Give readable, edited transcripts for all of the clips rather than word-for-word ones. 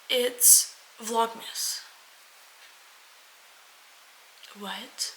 It's Vlogmas. What?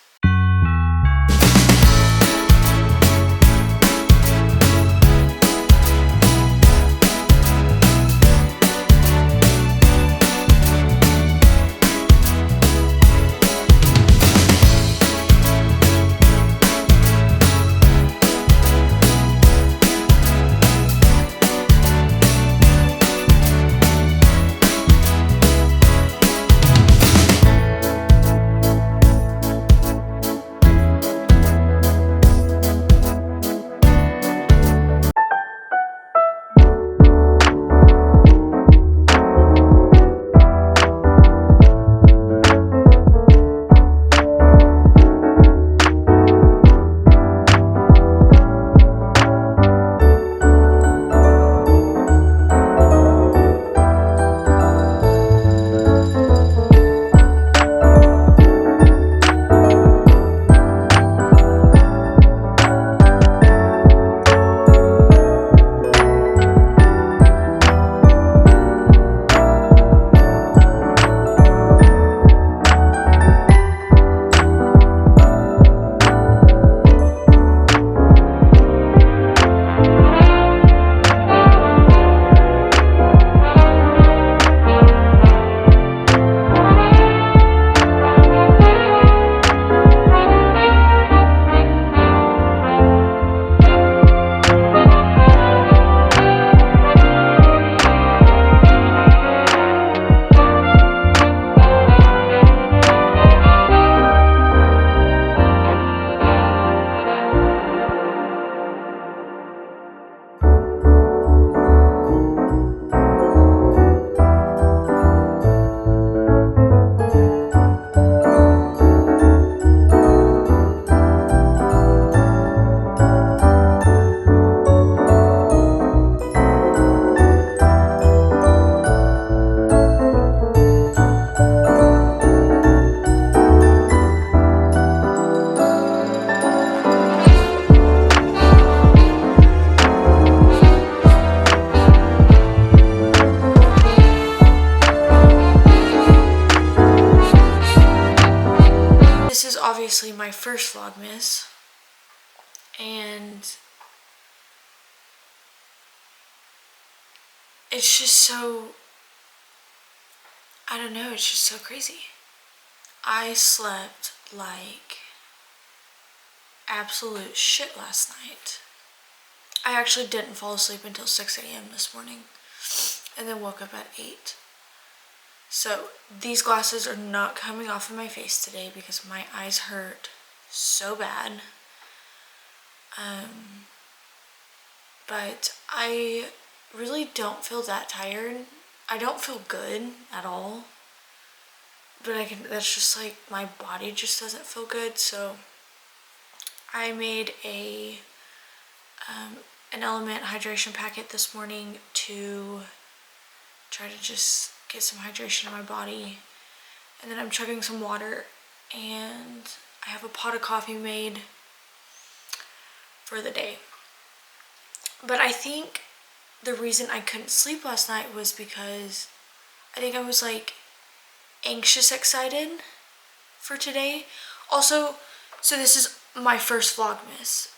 This is obviously my first Vlogmas, and it's just so, I don't know, it's just so crazy. I slept like absolute shit last night. I actually didn't fall asleep until 6 a.m. this morning, and then woke up at 8. So these glasses are not coming off of my face today because my eyes hurt so bad. But I really don't feel that tired. I don't feel good at all. But that's just like my body just doesn't feel good. So I made an element hydration packet this morning to try to just get some hydration in my body, and then I'm chugging some water, and I have a pot of coffee made for the day. But I think the reason I couldn't sleep last night was because I think I was like anxious excited for today. Also, so this is my first Vlogmas,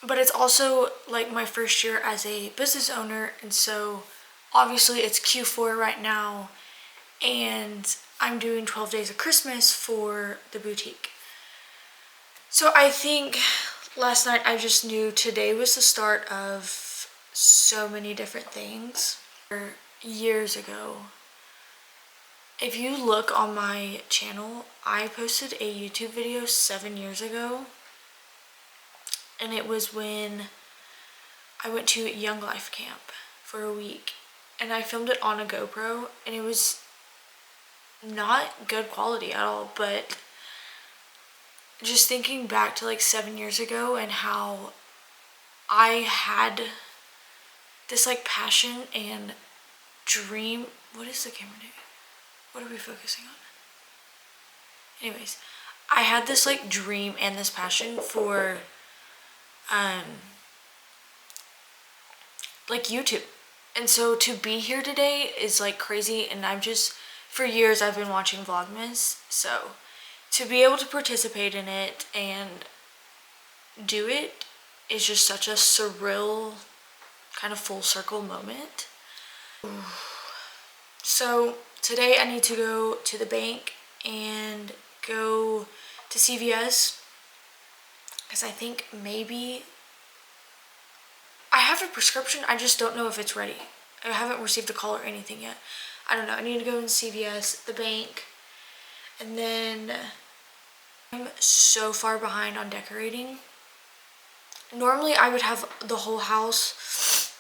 but it's also like my first year as a business owner, and so obviously it's Q4 right now, and I'm doing 12 days of Christmas for the boutique. So I think last night I just knew today was the start of so many different things. Years ago, if you look on my channel, I posted a YouTube video 7 years ago, and it was when I went to Young Life Camp for a week. And I filmed it on a GoPro, and it was not good quality at all, but just thinking back to like 7 years ago and how I had this like passion and dream. What is the camera doing? What are we focusing on? Anyways, I had this like dream and this passion for like YouTube. And so to be here today is like crazy, and I'm just, for years I've been watching VLOGMAS, so to be able to participate in it and do it is just such a surreal kind of full circle moment. So today I need to go to the bank and go to CVS because I think maybe I have a prescription, I just don't know if it's ready. I haven't received a call or anything yet. I don't know. I need to go in CVS, the bank, and then I'm so far behind on decorating. Normally I would have the whole house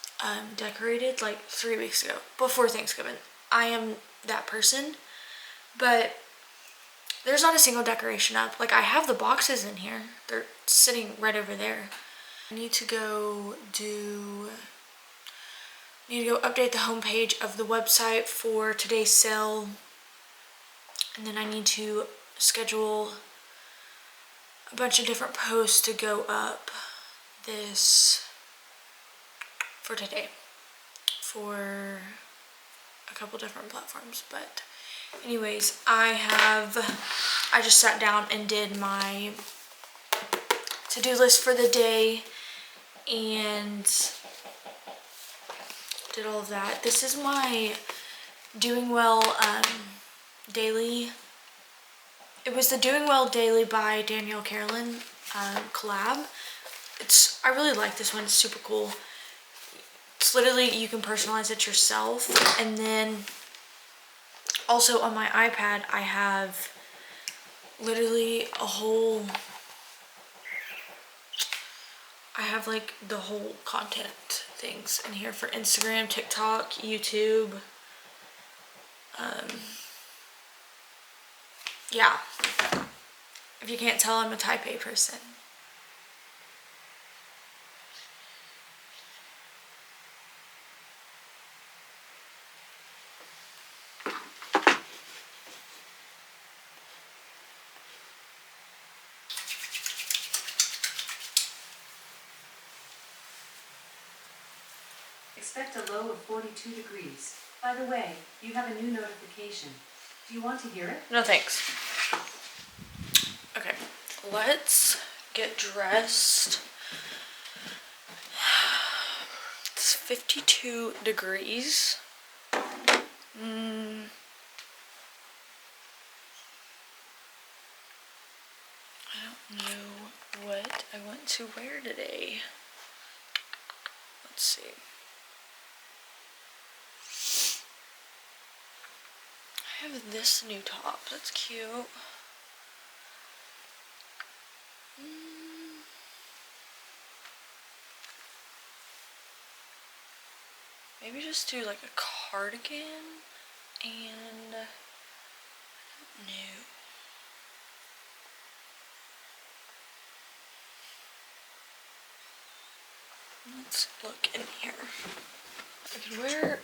decorated like 3 weeks ago, before Thanksgiving. I am that person, but there's not a single decoration up. Like, I have the boxes in here. They're sitting right over there. I need to go update the homepage of the website for today's sale. And then I need to schedule a bunch of different posts to go up for today for a couple different platforms. But anyways, I just sat down and did my to-do list for the day and did all of that. This is my Doing Well daily. It was the Doing Well Daily by Danielle Carolyn collab. I really like this one. It's super cool. It's literally, you can personalize it yourself. And then also on my iPad, I have literally like the whole content things in here for Instagram, TikTok, YouTube. Yeah. If you can't tell, I'm a type A person. Expect a low of 42 degrees. By the way, you have a new notification. Do you want to hear it? No thanks. Okay, let's get dressed. It's 52 degrees. I don't know what I want to wear today. Let's see. I have this new top. That's cute. Maybe just do like a cardigan and I don't know. Let's look in here. I could wear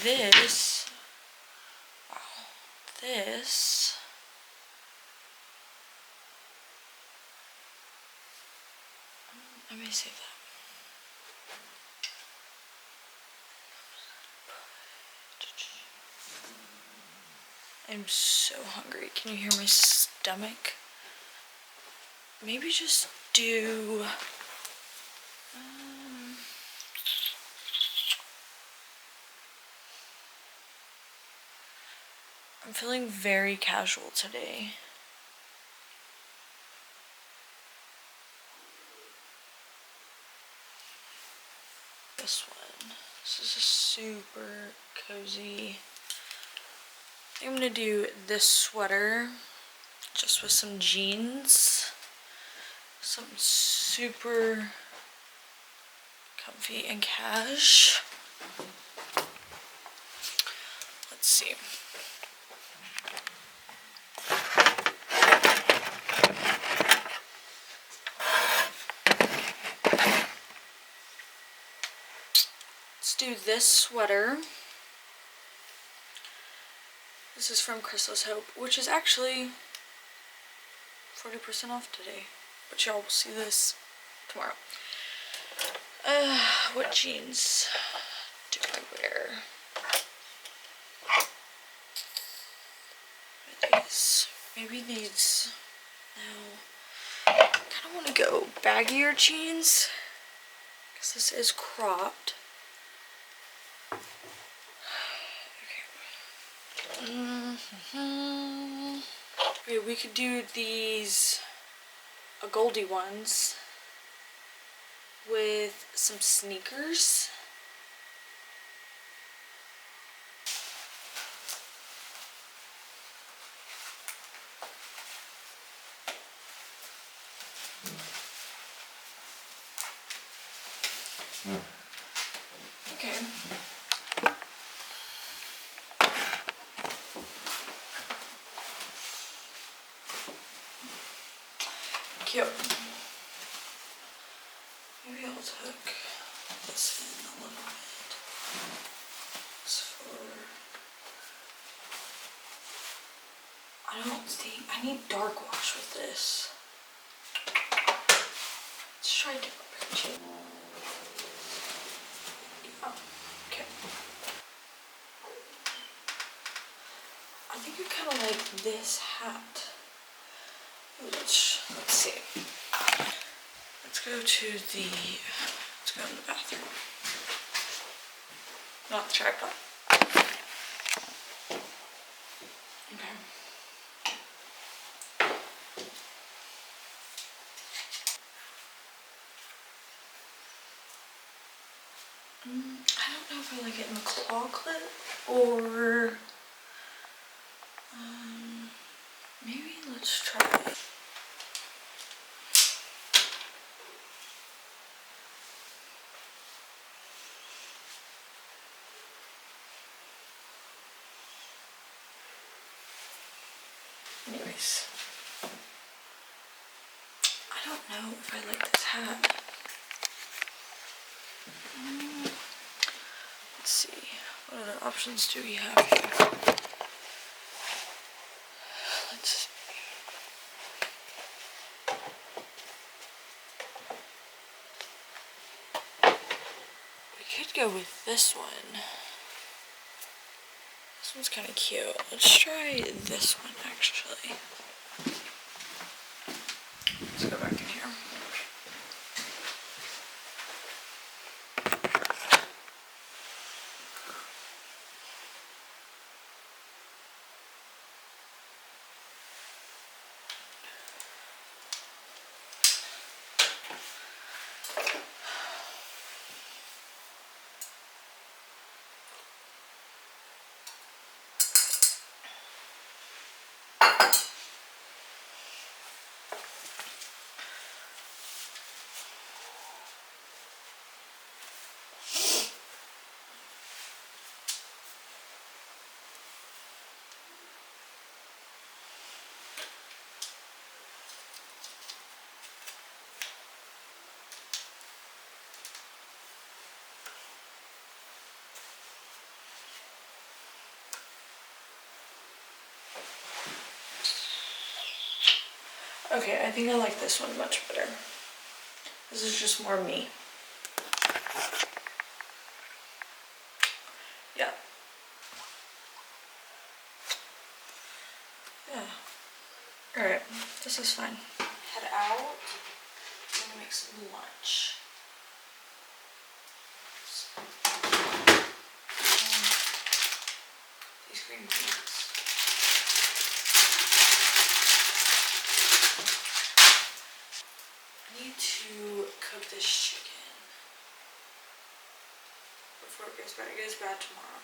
this. Wow. This. Let me save that. I'm so hungry. Can you hear my stomach? Maybe just do I'm feeling very casual today. This one. This is a super cozy. I'm gonna do this sweater just with some jeans. Something super comfy and cash. Let's see. Let's do this sweater. This is from Christmas Hope, which is actually 40% off today. But y'all will see this tomorrow. What jeans do I wear? these. Maybe these. No. I kind of want to go baggier jeans because this is cropped. Okay, we could do these Goldie ones with some sneakers. Okay. Cute. Maybe I'll tuck this in a little bit. It's for... I don't think... I need dark wash with this. Let's try a different pair too. Oh, okay. I think I kind of like this hat. Let's see. Let's go to the, let's go in the bathroom. Not the tripod. Okay. I don't know if I like it in the claw clip or maybe let's try it. Anyways, I don't know if I like this hat. Let's see, what other options do we have here? Let's see. We could go with this one. This one's kind of cute. Let's try this one actually. Let's go back in here. Okay, I think I like this one much better. This is just more me. Yeah. Yeah. Alright, this is fine. Head out. I'm gonna make some lunch. These green beans. I need to cook this chicken before it goes bad. It goes bad tomorrow.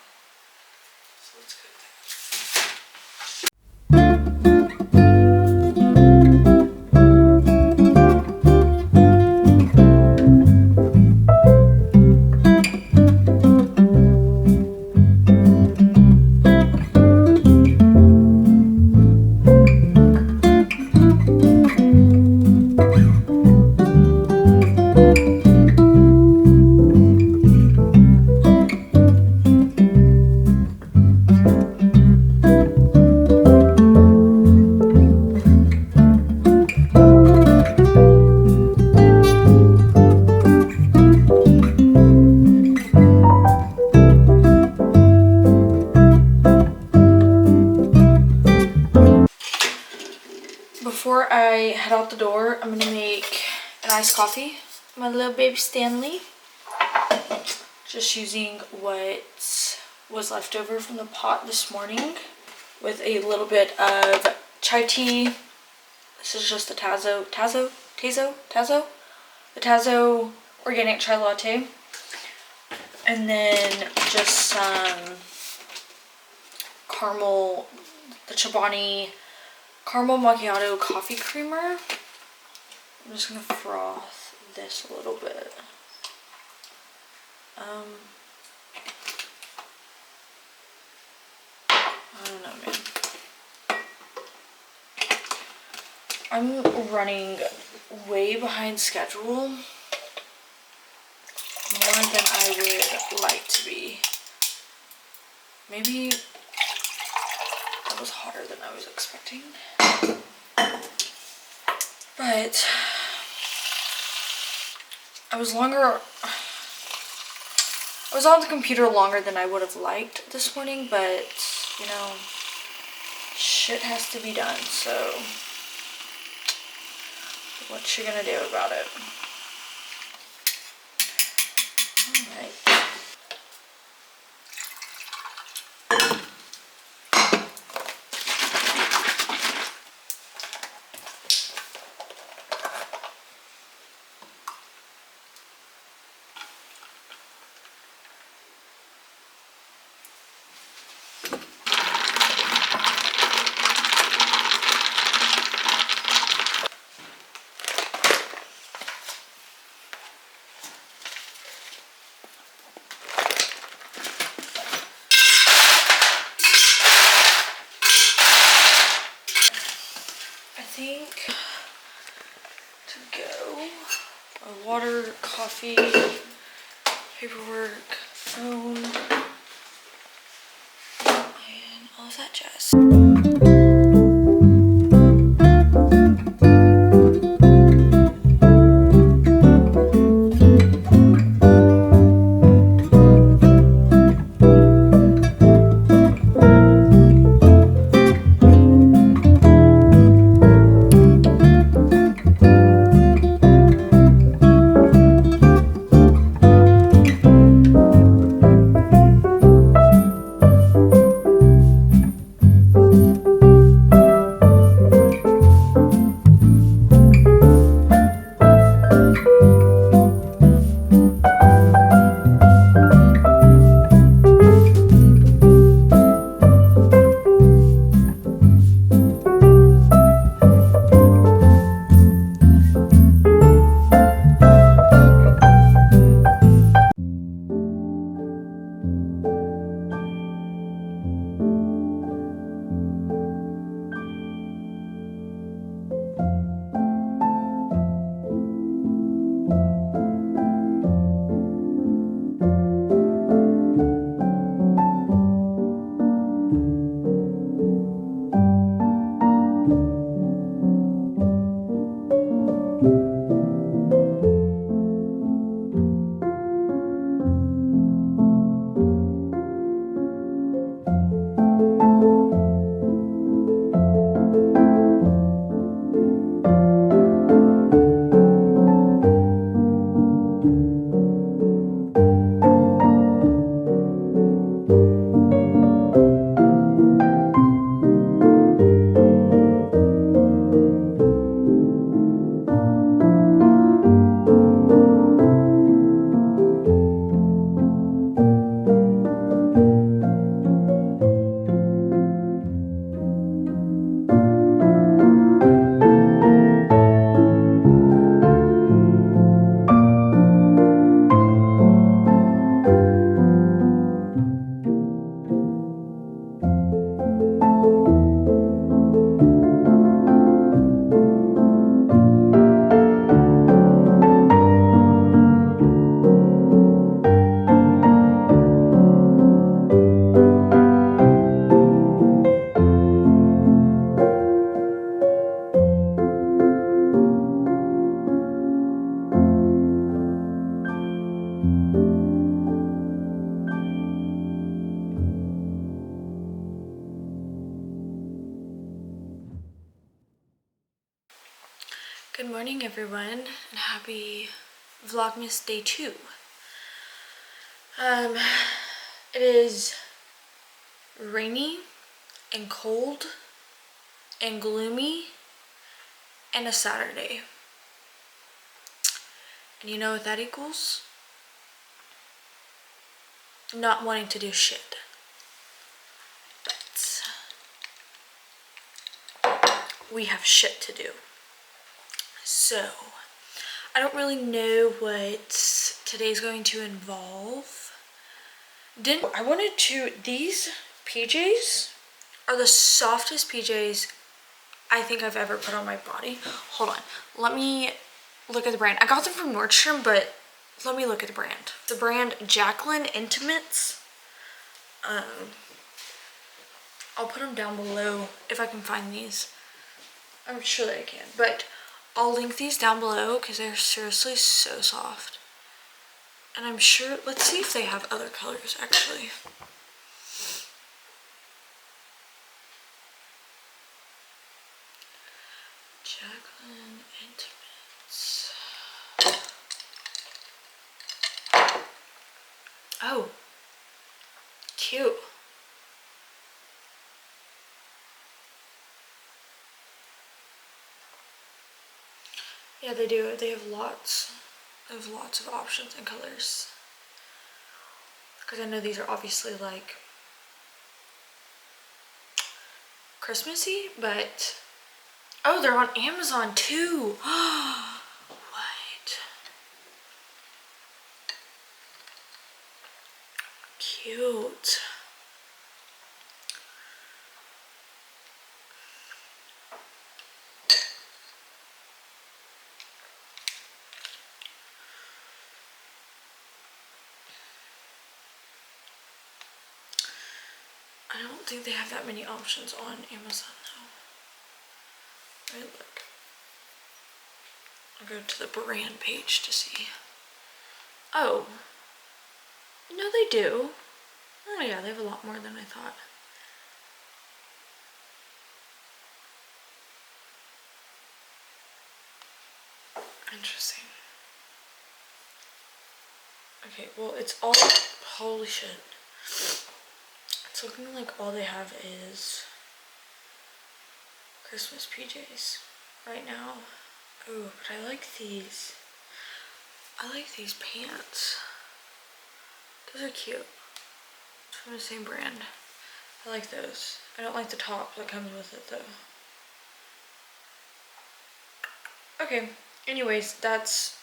So let's cook that. before I head out the door, I'm gonna make an iced coffee. My little baby Stanley. Just using what was left over from the pot this morning with a little bit of chai tea. This is just the Tazo organic chai latte. And then just some the Chobani caramel macchiato coffee creamer. I'm just gonna froth this a little bit. I don't know, man. I'm running way behind schedule. More than I would like to be. Maybe that was hotter than I was expecting. But I was on the computer longer than I would have liked this morning, but you know, shit has to be done, so what you gonna do about it? Alright. To go. Water, coffee, paperwork, phone, and all of that jazz. Good morning everyone and happy Vlogmas day 2. It is rainy and cold and gloomy and a Saturday. And you know what that equals? Not wanting to do shit. But we have shit to do. So, I don't really know what today's going to involve. These PJs are the softest PJs I think I've ever put on my body. Hold on, let me look at the brand. I got them from Nordstrom, but let me look at the brand. The brand Jacqueline Intimates. I'll put them down below if I can find these. I'm sure that I can, but I'll link these down below because they're seriously so soft. And I'm sure, let's see if they have other colors actually. Jacqueline Intimates. Oh, cute. Yeah, they do. They have lots of options and colors. Because I know these are obviously like Christmassy, but oh, they're on Amazon too. What? Cute. I don't think they have that many options on Amazon though. Right, look. I'll go to the brand page to see. Oh. No, they do. Oh yeah, they have a lot more than I thought. Interesting. Okay, well it's all, holy shit. It's looking like all they have is Christmas PJs right now. Oh, but I like these. I like these pants. Those are cute. It's from the same brand. I like those. I don't like the top that comes with it though. Okay, anyways, that's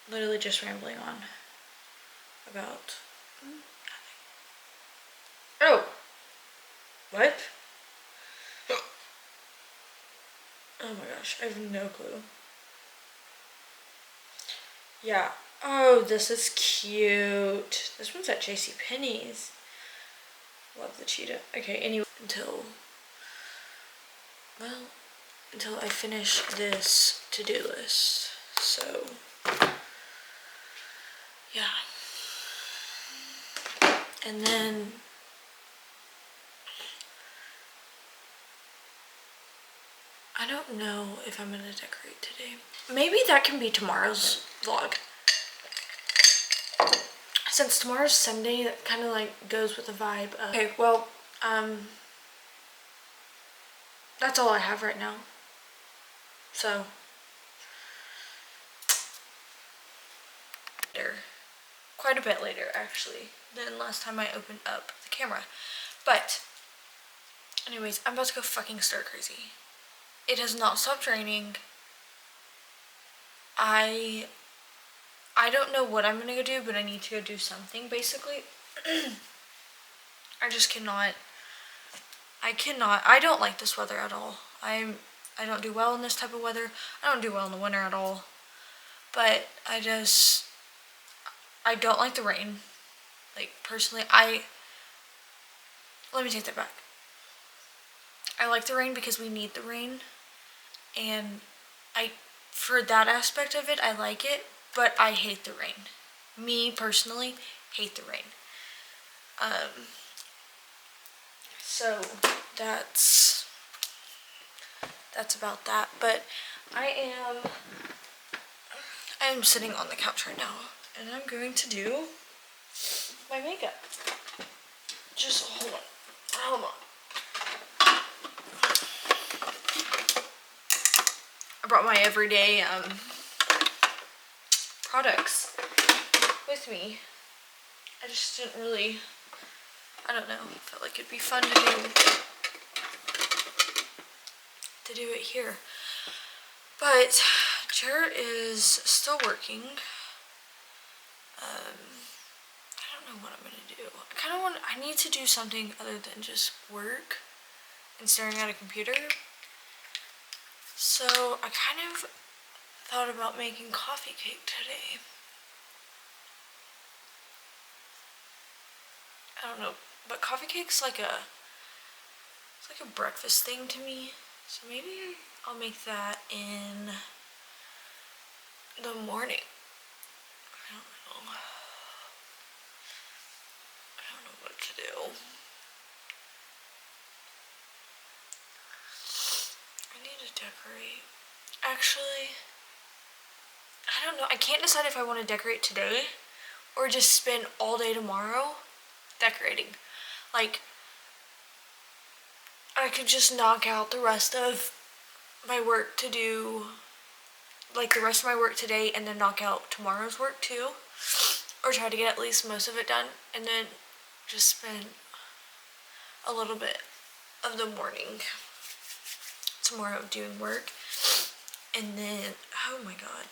literally just rambling on about nothing. Oh! What? Oh my gosh, I have no clue. Yeah. Oh, this is cute. This one's at JCPenney's. Love the cheetah. Okay, anyway, until I finish this to-do list. So, yeah. And then I don't know if I'm gonna decorate today. Maybe that can be tomorrow's vlog. Since tomorrow's Sunday, that kind of like goes with the vibe of... Okay, well, that's all I have right now. So, quite a bit later actually than last time I opened up the camera. But, anyways, I'm about to go fucking stir crazy. It has not stopped raining. I don't know what I'm gonna go do, but I need to go do something basically. I just cannot. I don't like this weather at all. I don't do well in this type of weather. I don't do well in the winter at all. But I don't like the rain. Like personally, let me take that back. I like the rain because we need the rain. And for that aspect of it, I like it, but I hate the rain. Me personally, hate the rain. So that's about that. But I am sitting on the couch right now, and I'm going to do my makeup. Just hold on. I brought my everyday products with me. I just didn't really, I don't know, felt like it'd be fun to do it here. But Jared is still working. I don't know what I'm gonna do. I need to do something other than just work and staring at a computer. So I kind of thought about making coffee cake today. I don't know, but coffee cake's like a breakfast thing to me. So maybe I'll make that in the morning. I don't know what to do. I need to decorate. Actually, I don't know. I can't decide if I want to decorate today or just spend all day tomorrow decorating. Like, I could just knock out the rest of my work to do, like the rest of my work today, and then knock out tomorrow's work too. Or try to get at least most of it done, and then just spend a little bit of the morning tomorrow doing work. And then, oh my god,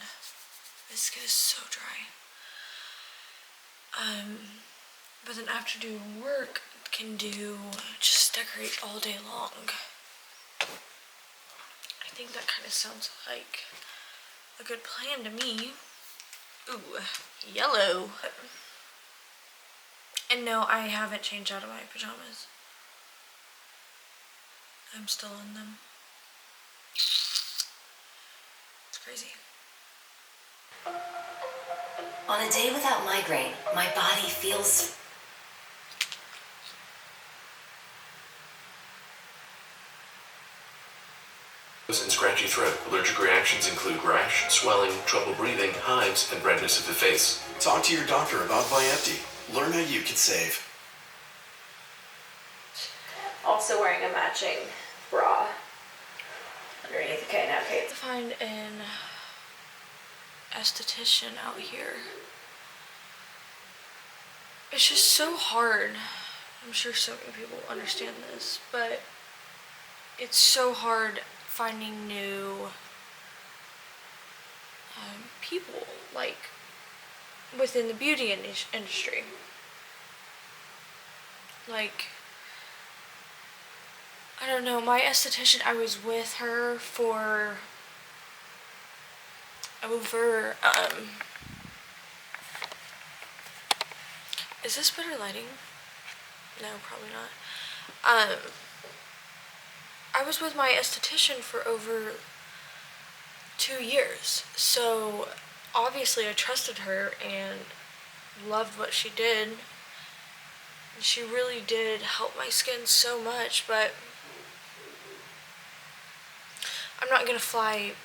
this skin is so dry. But then after doing work, can do just decorate all day long. I think that kind of sounds like a good plan to me. Ooh, yellow. And no, I haven't changed out of my pajamas. I'm still in them. It's crazy. On a day without migraine, my body feels... And scratchy throat. Allergic reactions include rash, swelling, trouble breathing, hives, and redness of the face. Talk to your doctor about Vyepti. Learn how you can save. Also wearing a matching bra underneath. Okay, now okay. To find an esthetician out here. It's just so hard. I'm sure so many people understand this, but it's so hard finding new people, like, within the beauty industry. Like, I don't know, my esthetician, I was with her for over, is this better lighting? No, probably not. I was with my esthetician for over 2 years, so obviously I trusted her and loved what she did. She really did help my skin so much, but I'm not gonna fly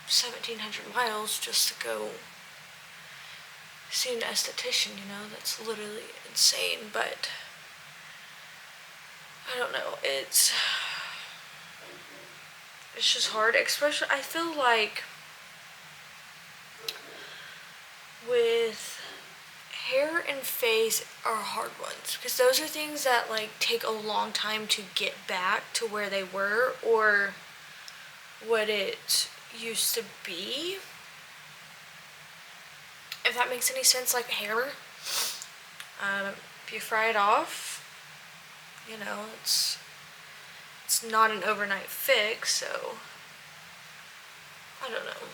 1,700 miles just to go see an esthetician, you know? That's literally insane, but I don't know, it's just hard, especially, I feel like with hair and face are hard ones, because those are things that, like, take a long time to get back to where they were or what it used to be. If that makes any sense. Like hair, if you fry it off, you know, it's not an overnight fix, so I don't know.